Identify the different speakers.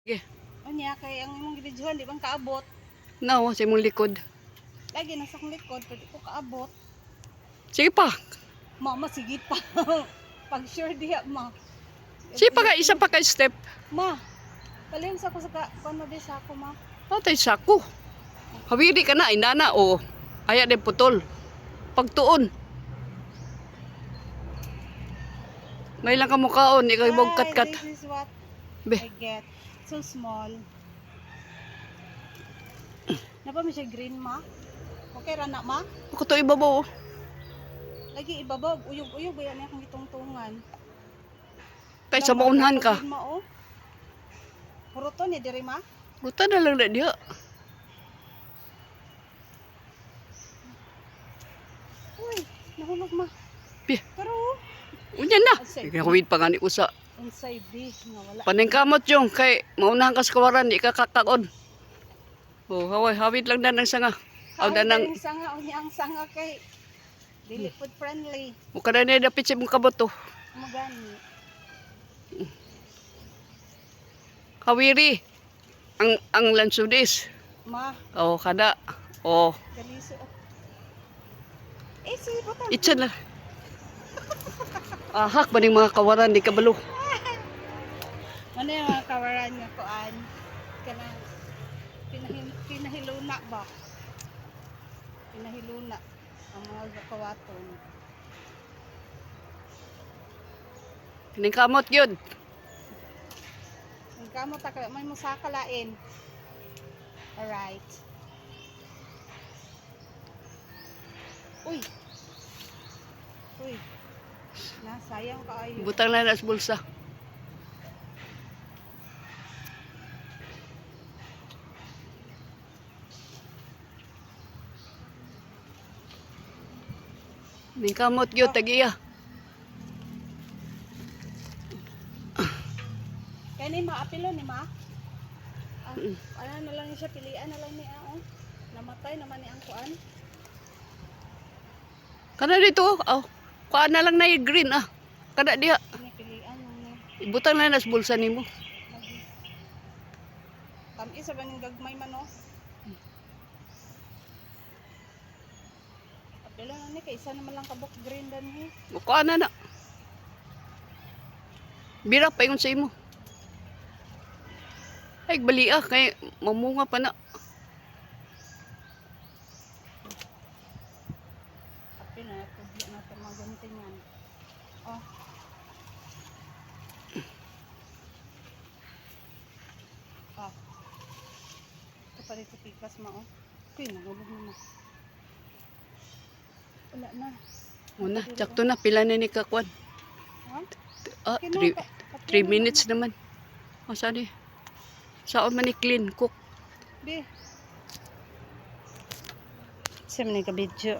Speaker 1: Sige.
Speaker 2: Unya kay ang imong gibidyohan di bang kaabot.
Speaker 1: No, sa imong likod.
Speaker 2: Lagi nasa akong likod pwede ko kaabot.
Speaker 1: Sige pa.
Speaker 2: Mama sige pa. Pag sure diha ma.
Speaker 1: Sige pa ka, isa pa ka step.
Speaker 2: Ma. Palihim sa ko sa kuno di sa ako ma.
Speaker 1: Patay sako. Hawiri ka na, inana o. Aya din putol. Pagtuon. May lang ka mukhaon, ikaw ibog kat-kat.
Speaker 2: This is what
Speaker 1: Be.
Speaker 2: I get. So small. Napa mi siya green ma? Okay ra na ma?
Speaker 1: Ako to ibabaw.
Speaker 2: Lagi ibabog, uyog-uyog ba yan akong gitungtungan.
Speaker 1: Kay sa maunhan ka.
Speaker 2: Huruto ni diri ma?
Speaker 1: Ruta na lang na diha.
Speaker 2: Uy, nahulog ma.
Speaker 1: Be.
Speaker 2: Pero
Speaker 1: Unya na.
Speaker 2: Unsay?
Speaker 1: Ikawid pa nga ni usa.
Speaker 2: unsay bi nga wala.
Speaker 1: Paningkamot yung kay maunahan ka sa kawaran, di ka kakakon. Oh, haway, hawid lang na ng sanga. Aw na nang
Speaker 2: sanga unya ang sanga kay dili food friendly.
Speaker 1: mukha na niya dapit sa mong kaboto.
Speaker 2: Mo gani.
Speaker 1: Kawiri. Ang lansudis.
Speaker 2: Ma,
Speaker 1: Oh, kada. Oh,
Speaker 2: galiso. Si butang.
Speaker 1: itsa na. Ahak ba ning mga kawaran, di kabalo.
Speaker 2: Ano yung mga kawaran nga kuan? Kanang pinahiluna ba? Pinahiluna ang mga kawaton.
Speaker 1: Piningkamot yun.
Speaker 2: Ang kamot ta may musaka lain. Alright. Uy. Uy. Sayang ka ayo.
Speaker 1: Butang na na sa bulsa. Piningkamot yun, tagiya.
Speaker 2: Kaya ni maapilo ni ma. Ano na lang siya pilian na lang ni oh. Namatay naman ni ang kuan.
Speaker 1: Kana dito, oh. Kuhaan na lang na yung green, ah. Kada diha.
Speaker 2: Pilian lang ni.
Speaker 1: Ibutang na na sa bulsa nimo.
Speaker 2: Tamis sa baning gagmay man oh. Apilo na ni kay isa naman lang kabok green dan he.
Speaker 1: Kuhaan na na. Bira pa yung sa imo. Ay, bali ah. Kay mamunga pa na.
Speaker 2: Apil na ito. Di natin maguntingan. Oh. Oh. Ito pa dito pikas mo oh. Uy, nagulog na. Wala na.
Speaker 1: Una, tsakto na. Pila na ni kakwan.
Speaker 2: Ha?
Speaker 1: 3 minutes naman. O, saan eh? Saan man ni clean cook?
Speaker 2: Be. Sa mga kabidyo.